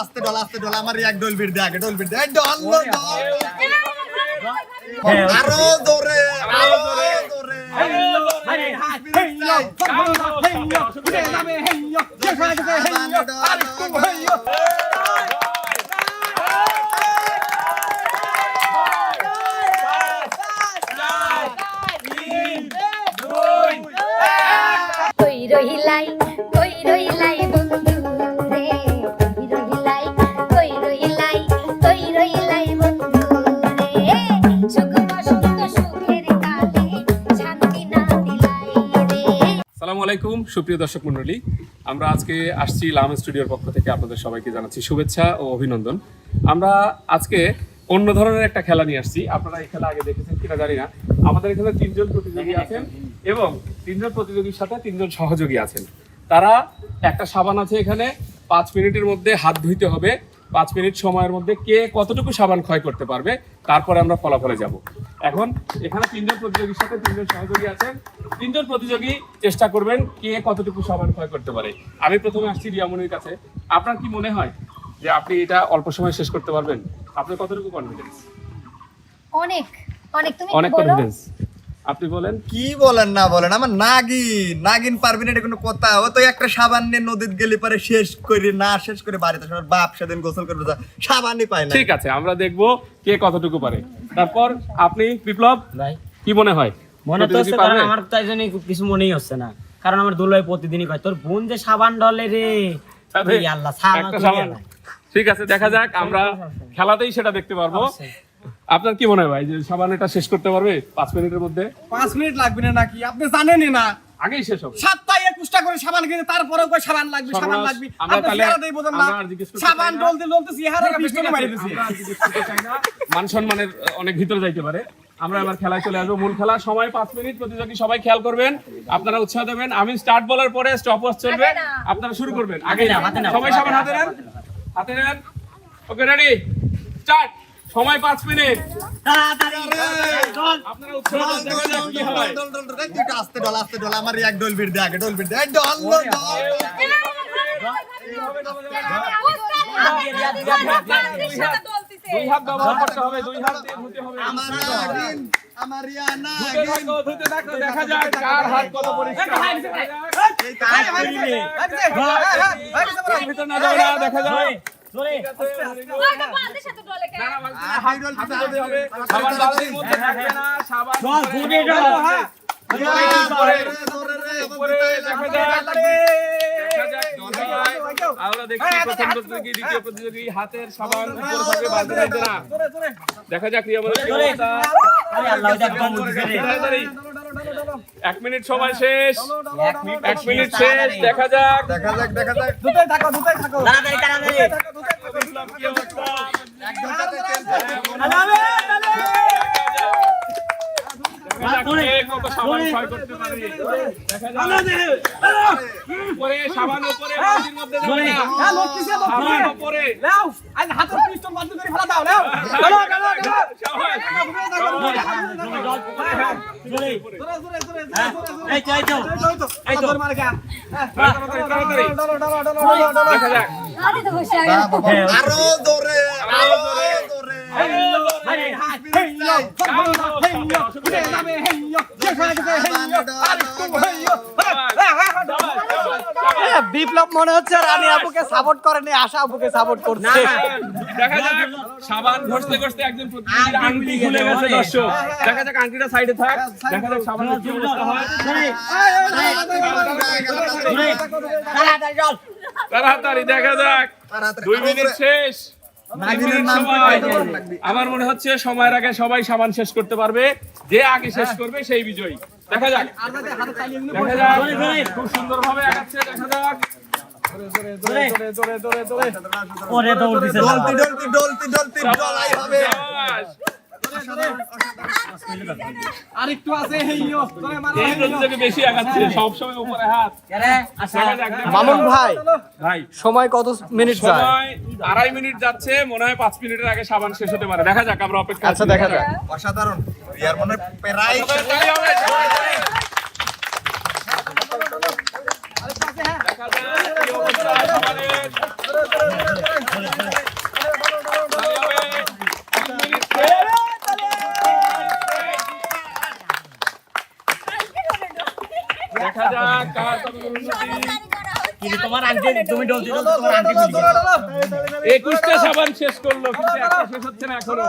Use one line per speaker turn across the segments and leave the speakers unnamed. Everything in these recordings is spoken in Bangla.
আস্তে ডল আমার এক ডল বিট দে আগে ডল বিট দে ডল আরো জোরে
কই রহিলাই বন্ধু রে কই রহিলাই বন্ধু রে সুখ বসন্ত সুখের কালে শান্তি না দিলাই রে।
আসসালামু আলাইকুম সুপ্রিয় দর্শক মণ্ডলী, আমরা আজকে আসছি লাম স্টুডিওর পক্ষ থেকে আপনাদের সবাইকে জানাচ্ছি শুভেচ্ছা ও অভিনন্দন। আমরা আজকে অন্য ধরনের একটা খেলা নিয়ে আসছি। আপনারা এই খেলা আগে দেখেছেন কিনা জানি না। আমাদের এখানে 3 জন প্রতিযোগী আছেন এবং 3 জন প্রতিযোগীর সাথে 3 জন সহযোগী আছেন। তারা একটা সাবান আছে এখানে, 5 মিনিটের মধ্যে হাত ধুইতে হবে। 5 মিনিট সময়ের মধ্যে কে কতটুকু সাবান ক্ষয় করতে পারবে তারপরে আমরা ফলাফলে যাব। এখন এখানে 3 জন প্রতিযোগীর সাথে 3 জন সহযোগী আছেন। 3 জন প্রতিযোগী চেষ্টা করবেন কে কতটুকু সাবান ক্ষয় করতে পারে। আমি প্রথমে আসছি রিয়ামনির কাছে। আপনার কি মনে হয় যে আপনি এটা অল্প সময় শেষ করতে পারবেন? আপনার কতটুকু কনফিডেন্স?
অনেক তুমি
অনেক কনফিডেন্স। আপনি বলেন।
কি বলেন না বলেন, আমার নাগিন পারবি না, এটা কোনো কথা? ও তো একটা সাবান নিয়ে নদীত গেলে পারে শেষ করে বাড়িতে সবার বাপ সেদিন গোসল করবে, সাবানই পায় না।
ঠিক আছে, আমরা দেখবো কে কতটুকু পারে। তারপর আপনি বিপ্লব ভাই, কি মনে হয়?
মনে তো হচ্ছে, কারণ আমার তাই জন্য কিছু মনেই হচ্ছে না, কারণ আমার দুলাই প্রতিদিনই কয় তোর বোন যে সাবান ডলে রে আল্লাহ সাবান।
ঠিক আছে, দেখা যাক, আমরা খেলাতেই সেটা দেখতে পারবো। আপনার কি মনে হয় ভাই, যে সাবান এটা শেষ করতে পারবে 5 মিনিটের মধ্যে?
5 মিনিট লাগবে না নাকি? আপনি জানেনই না
আগেই শেষ হবে।
7টা করে সাবান কিনে তারপরেও কই সাবান লাগবে।
আমরা তাহলে
সাবান ডলতে চেহারা পিছনে মারি দিছি।
মান সম্মানের অনেক ভিতরে যাইতে পারে। আমরা এবার খেলায় চলে আসবো। মূল খেলা, সময় 5 মিনিট। প্রতিযোগী সবাই খেয়াল করবেন, আপনারা উৎসাহ দেবেন। আমি স্টার্ট বলার পরে স্টপ ওয়াচ চলবে, আপনারা শুরু করবেন। আগে সবাই সাবান হাতে নেন। ওকে, রেডি, স্টার্ট। সময় 5 মিনিট। আপনারা উৎসাহ দেন, দেখা যাক কি হয়।
আস্তে ডল আমার এক ডল বিট দে আগে ডল বিট দে ডল
দুই হাত ব্যবহার করতে হবে, 2 হাত দিয়ে ধুতে হবে। ধুতে থাকো, দেখা যাক কার হাত কত পরিষ্কার। ভিতর না যাও না, দেখা যায়। সাবান বালতির মধ্যে থাকবে না, সাবান আমরা দেখছি প্রথম প্রতিযোগী, দ্বিতীয় প্রতিযোগী হাতের সাবান উপরে থাকবে, বালতি থাকবে না। দেখা যাক রিয়ামনির কি অবস্থা। 1 মিনিট সময় শেষ। 1 মিনিট শেষ। দেখা যাক।
দুটাই থাকো
কি অবস্থা? কত সাবান ক্ষয় করতে পারে। দেখা যাক। উপরে সাবান, উপরে বালতির মধ্যে যাবে না। সাবান উপরে।
আজ হাতের পিস্তল বন্ধ করে ফেলা দাও।
দেখা যাক।
আরো জোরে
বিপ্লব মনে হচ্ছে রানী আপুকে সাপোর্ট করেনি, আশা আপুকে সাপোর্ট করছে।
দেখা যাক, সাবান ঘষতে ঘষতে একজন প্রতিযোগীর আংটি খুলে গেছে। দর্শক, দেখা যাক, আংটিটা সাইডে থাক। দেখা যাক সাবানের কি অবস্থা হয়। তাড়াতাড়ি দেখা যাক। 2 মিনিট শেষ। 2 মিনিট সময়। আমার মনে হচ্ছে সময়ের আগে সবাই সাবান শেষ করতে পারবে। যে আগে শেষ করবে সেই বিজয়ী। দেখা যাক, খুব সুন্দর ভাবে আগাচ্ছে। দেখা যাক।
ডলাই হবে।
আরেকটু আছে
এই প্রতিযোগী বেশি আগাচ্ছে, সবসময় উপরে হাত।
মামুন ভাই, সময় কত মিনিট যায়?
সময় 2.5 মিনিট যাচ্ছে। মনে হয় 5 মিনিটের আগে সাবান শেষ হতে পারে। দেখা যাক, আমরা অপেক্ষা।
আচ্ছা, দেখা যাক।
অসাধারণ। ইয়ার মনে প্রায়
দেখা যাক কি অবস্থা।
তোমার আঙ্কেল তুমি ডল দিও তোমার আঙ্কেল
21টা সাবান শেষ করলো কিন্তু একটা শেষ হচ্ছে না এখনো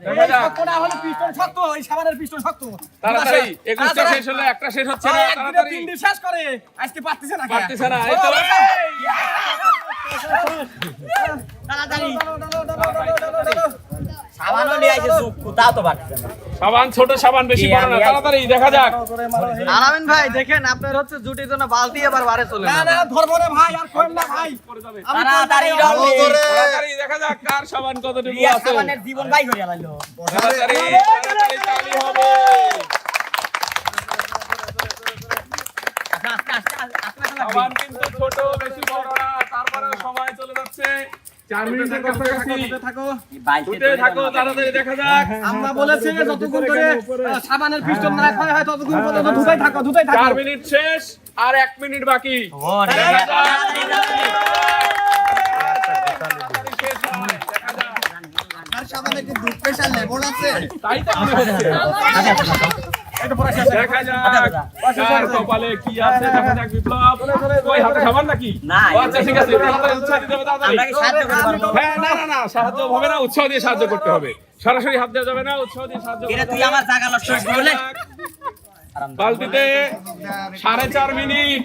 দেখা যাক
কোনা হলো পিস্টন শক্ত, এই সাবানের পিস্টন শক্ত।
তাড়াতাড়ি 21টা শেষ হলো একটা শেষ হচ্ছে না
একদিনে
তাড়াতাড়ি
3 দিন শেষ করে, আজকে পারতেছে না।
পারতেছে না এই তো
তাড়াতাড়ি সাবানও নিয়ে আইছে সুপ কোথাও তো পারতেছে না
সাবান ছোট সাবান বেশি বড় না তাড়াতাড়ি দেখা যাক
আলামিন ভাই দেখেন আপনার হচ্ছে জুটির জন্য বালতি আবার বারে চলে না। না ধরবো রে ভাই, আর কোন না ভাই।
তাড়াতাড়ি ডল
তাড়াতাড়ি দেখা যাক কার সাবান কতটুকু
রিয়া
আছে
সাবানের জীবন ভাই করে আলাইলো
তাড়াতাড়ি তাড়াতাড়ি তালি হবে সাবান কিন্তু ছোট বেশি বড় না তারপরে সময় চলে যাচ্ছে 4 মিনিটের কাছাকাছি উঠে থাকো তাড়াতাড়ি দেখা যাক
আমরা বলেছি যতক্ষণ ধরে সাবানের পিস্টন না হয় হয় ততক্ষণ পর্যন্ত ধুতেই থাকো
4 মিনিট শেষ আর 1 মিনিট বাকি
আর সাবানে কি দুধ স্পেশাল লেবন আছে?
তাই তো মনে হচ্ছে দেখা যাক কার কপালে কি আছে দেখা যাক বিপ্লব ওই হাতে সাবান নাকি
না,
ও আচ্ছা ঠিক আছে তাড়াতাড়ি উৎসাহ দিতে হবে তাড়াতাড়ি
আমরা কি সাহায্য করতে পারবো
হ্যাঁ না না না সাহায্য হবে না উৎসাহ দিয়ে সাহায্য করতে হবে সরাসরি হাত দেওয়া যাবে না উৎসাহ দিয়ে সাহায্য
এরা
করতে
তুই
হবে।
আমার জায়গা নষ্ট করলে
বালতিতে 4.5 মিনিট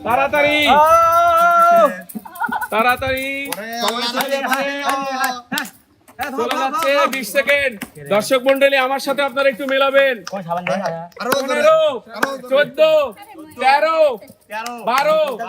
তাড়াতাড়ি তাড়াতাড়ি চলে যাচ্ছে 20 সেকেন্ড দর্শক মণ্ডলী আমার সাথে আপনারা একটু মেলাবেন
সাবান দেন
আরো
15 14 13 12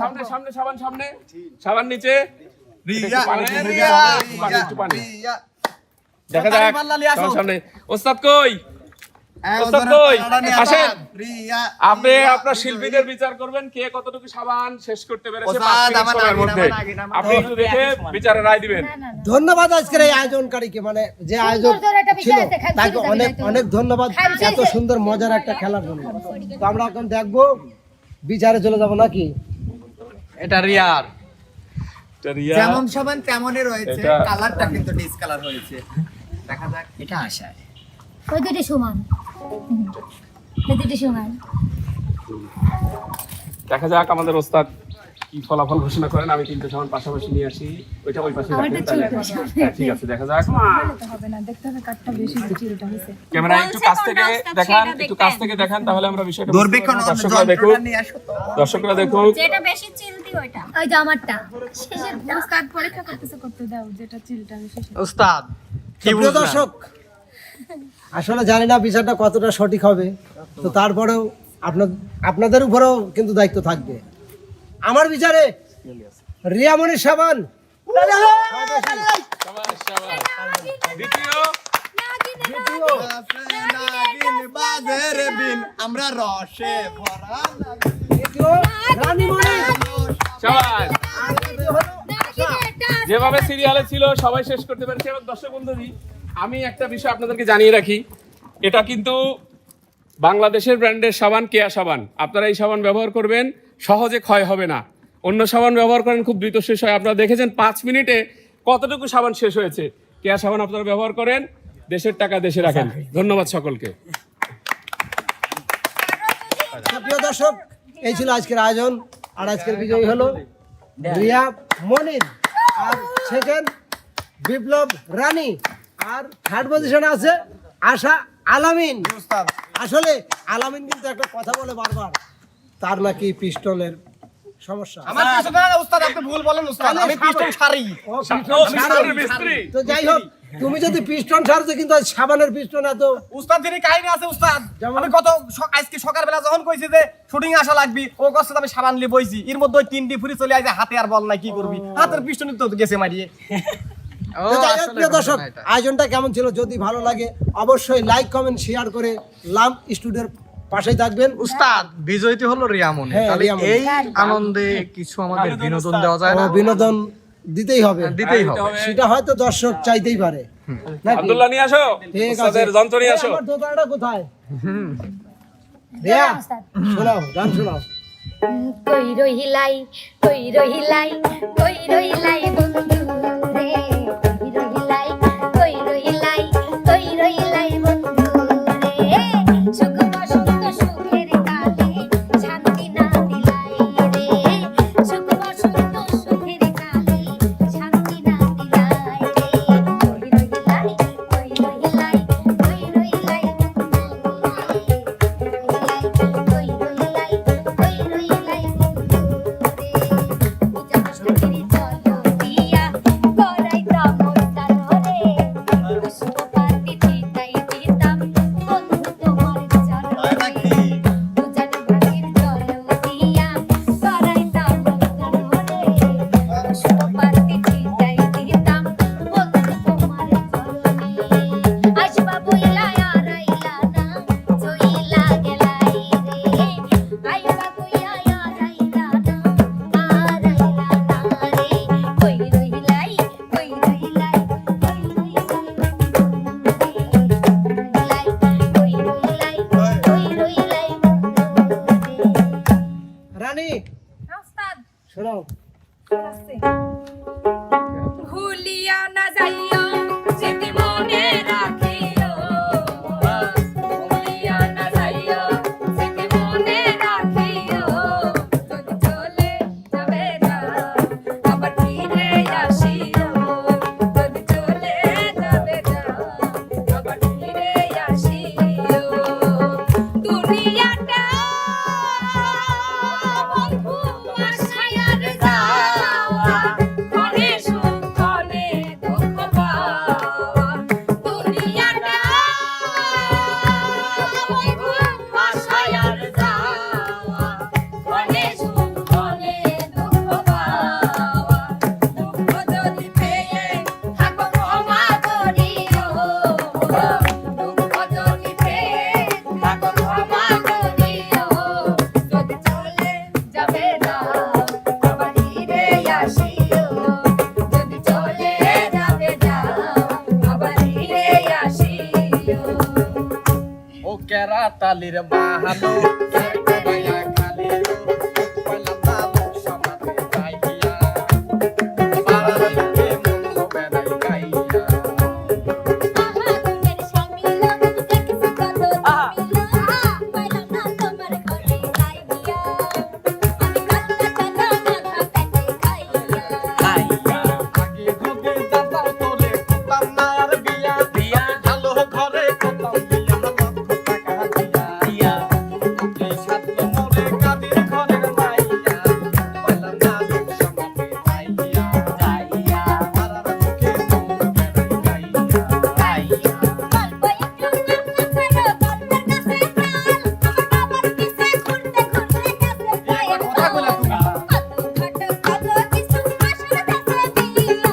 সামনে সামনে সাবান সামনে সাবান নিচে
রিয়া
পানি,
রিয়া
একটু পানি।
রিয়া
দেখা যাক সামনে সামনে ওস্তাদ কই ওস্তাদ কই আসেন
রিয়া
আপনি আপনার শিল্পীদের বিচার করবেন কে কতটুকু সাবান শেষ করতে পেরেছে
ওস্তাদ,
5 মিনিট
আমার
সময়ের
নাগিন,
মধ্যে
আমার নাগিন, আমার
আপনি একটু দেখে বিচারে রায় দিবেন
না না না
ধন্যবাদ আজকের এই আয়োজনকারীকে, মানে যে আয়োজক
সুন্দর একটা
ছিল
বিষয় আছে, খামচি
তাকে
দিতে
অনেক
হবে,
অনেক ধন্যবাদ
খামচি
এত
দিতে-
সুন্দর মজার একটা খেলার জন্য। তো আমরা এখন দেখবো বিচারে চলে যাব নাকি?
এটা রিয়ার
এটা রিয়া
যেমন সাবান তেমনই রয়েছে,
এটা-
কালারটা কিন্তু ডিসকালার হয়েছে। দেখা যাক
এটা আশা
ওই দুটি সমান ওই দুটি সমান
দেখা যাক আমাদের ওস্তাদ কি ফলাফল ঘোষণা করেন আমি তিনটে সাবান পাশাপাশি নিয়ে আসি ওইটা ওই পাশে রাখেন তাহলে হ্যাঁ, ঠিক আছে দেখা যাক ক্যামেরা একটু কাছ থেকে দেখান একটু কাছ থেকে দেখান তাহলে আমরা বিষয়টা বুঝতে
দুর্ভিক্ষণ
পারবো। দর্শকরা দেখুক
যন্ত্রটা নিয়ে আসো তো।
দর্শকরা দেখুক
যেটা বেশি চিলতি ওইটা
ওই যে আমারটা শেষের
উস্তাদ পরীক্ষা করতেছে করতে দাও যেটা চিলটা বেশি
উস্তাদ কি
প্রিয় দর্শক, আসলে জানি না বিচারটা কতটা সঠিক হবে, তো তারপরেও আপনাদের উপরেও কিন্তু দায়িত্ব থাকবে। আমার বিচারে রিয়ামণির সাবান
দ্বিতীয়
নাগিন বাজের বিন, আমরা রসে ভরা
রানীমণি
শাবাশ যেভাবে সিরিয়ালে ছিল সবাই শেষ করতে পেরেছে। এবং দর্শক বন্ধুজি আমি একটা বিষয় আপনাদেরকে জানিয়ে রাখি, এটা কিন্তু বাংলাদেশের ব্র্যান্ডের সাবান কেয়া সাবান। আপনারা এই সাবান ব্যবহার করবেন, সহজে ক্ষয় হবে না। অন্য সাবান ব্যবহার করেন খুব দ্রুত শেষ হয়। আপনারা দেখেছেন 5 মিনিটে কতটুকু সাবান শেষ হয়েছে। কেয়া সাবান আপনারা ব্যবহার করেন, দেশের টাকা দেশে রাখেন। ধন্যবাদ সকলকে।
প্রিয় দর্শক, এই ছিল আজকের আয়োজন। আর আজকের বিজয়ী হলো রিয়া মনির, আর সেকেন্ড বিপ্লব রানী, আর থার্ড পজিশনে আছে আশা আলামিন। আসলে আলামিন কিন্তু একটা কথা বলে বারবার, তার নাকি পিস্টনের সমস্যা।
আমার পিস্টন না উস্তাদ, আপনি ভুল বলেন উস্তাদ, আমি পিস্টন সারি।
ও, পিস্টন
মিস্ত্রি
তো যাই হোক, তুমি যদি পিস্টন ছাড়ছো, কিন্তু আজ সাবানের পিস্টন এত
উস্তাদ যিনি কাহিনী আছে উস্তাদ,
যেমন?
আমি আজকে সকালবেলা যখন কইছি যে শুটিং আসা লাগবি, ও কষ্ট আমি সাবান নিয়ে বইছি, এর মধ্যে ওই 3টি ফুরি চলে আইছে, হাতে আর বল নাই, কি করবি, হাতের পিস্টনই তো গেছে মারিয়ে।
তো যাই হোক, প্রিয় দর্শক, আয়োজনটা কেমন ছিল যদি ভালো লাগে অবশ্যই লাইক কমেন্ট শেয়ার করে লাম স্টুডিওর পাশেই থাকবেন।
উস্তাদ বিজয়ী হলো রিয়ামনি,
হ্যাঁ,
তাহলে
রিয়ামনি।
এই আনন্দে কিছু আমাদের বিনোদন দেওয়া যায় না?
ও, বিনোদন দিতেই হবে,
দিতেই হবে।
সেটা হয়তো দর্শক চাইতেই পারে নাকি?
আব্দুল্লাহ নিয়ে আসো,
ঠিক আছে।
ওস্তাদের যন্ত্র নিয়ে আসো।
আমার দোকানটা কোথায়? রিয়া
ওস্তাদ।
শোনাও, গান শোনাও।
কই রহিলাই কই রহিলাই কই রহিলাই বন্ধু রে কই রহিলাই কই রহিলাই কই রহিলাই বন্ধু রে সুখ বসন্ত সুখের কালে শান্তি না দিলাই রে সুখ বসন্ত সুখের কালে শান্তি না দিলাই রে কই রহিলাই কই রহিলাই কই রহিলাই বন্ধু রে কই রহিলাই কই রহিলাই বন্ধু রে জগৎ চলো দিয়া করাইতাম মোরতার রে পুষ্প পাতি চিতাই দিতাম বন্ধু তোমার চরণে উজান ভাগির চলো দিয়া করাইতাম মোরতার রে পুষ্প পাতি চিতাই দিতাম বন্ধু তোমার চরণে আসবা বইলা আর আইলা না জইলা গেলাই রে আইবা কইয়া আর আইলা না আর আইলা না রে কই রহিলাই কই রহিলাই কই রহিলাই কই রহিলাই কই রহিলাই
রানী
ওস্তাদ
শোনাও।
ভুলিয়া না যাইও স্মৃতি মনে রাখিও ভুলিয়া না যাইও স্মৃতি মনে রাখিও যদি চলে যাবে না আবার ফিরে আসিও যদি চলে যাবে না আবার ফিরে আসিও দুনিয়াটা বন্ধু আশায়ার যাওয়া মনে সুখ মনে দুঃখ পাওয়া দুনিয়াটা বন্ধু আশায়ার যাওয়া মনে সুখ মনে দুঃখ পাওয়া দুঃখ যদি পেয়ে থাকো ক্ষমা করিও দুঃখ যদি পেয়ে থাকো ক্ষমা করিও যদি চলে যাবে না আবার ফিরে আসিও যদি চলে যাবে না আবার ফিরে আসিও
ও কেরা তালির বাহানো মায়া খালি কইলাম না লোক সমাজে যাইয়া পাড়ার লোকে মন বেড়াই গাইয়া
আহাগুনের স্বামী লোক দেখছি কত মিলা পাইলাম না তোমার ঘরে যাইয়া আমি কলকাতা মাথা পেতে খাইয়া
আগে যুগে দাদা তোরে করতাম না আর বিয়া বিয়া ভালো ঘরে করতাম বিয়া লক্ষ টাকা দিয়া এই সাথে মোরে কাদির ঘরের মাইয়া কইলাম না লোক সমাজে যাইয়া পাড়ার লোকে মন বেড়াই গাইয়া
গল্প একটু নাম না করো গল্পের কাছে প্রাণ আমার বাবার পিছে ঘুরতে ঘুরতে কাছে পাই
কথাগুলা তুমি
কত কিছু আশার কাছে দিয়া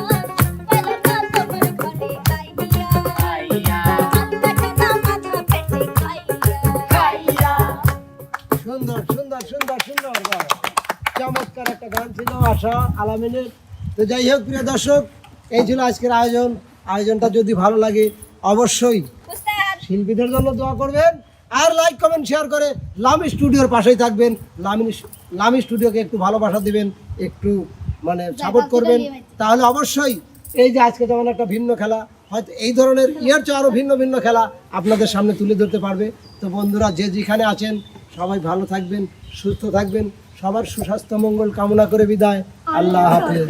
পাইলাম না তোমার ঘরে যাইয়া কলকাতা মাথা পেতে খাইয়া
সুন্দর সুন্দর সুন্দর সুন্দর গান। চমৎকার একটা গান ছিল আশা আলামিনের। তো যাই হোক প্রিয় দর্শক, এই ছিল আজকের আয়োজন। আয়োজনটা যদি ভালো লাগে অবশ্যই
উস্তাদ
শিল্পীদের জন্য দোয়া করবেন আর লাইক কমেন্ট শেয়ার করে লামি স্টুডিওর পাশেই থাকবেন। লামি স্টুডিওকে একটু ভালোবাসা দিবেন, একটু মানে সাপোর্ট করবেন, তাহলে অবশ্যই এই যে আজকে যেমন একটা ভিন্ন খেলা, হয়তো এই ধরনের এর চেয়ে আরও ভিন্ন ভিন্ন খেলা আপনাদের সামনে তুলে ধরতে পারবে। তো বন্ধুরা যে যেখানে আছেন সবাই ভালো থাকবেন, সুস্থ থাকবেন, সবার সুস্বাস্থ্য মঙ্গল কামনা করে বিদায়। আল্লাহ হাফেজ।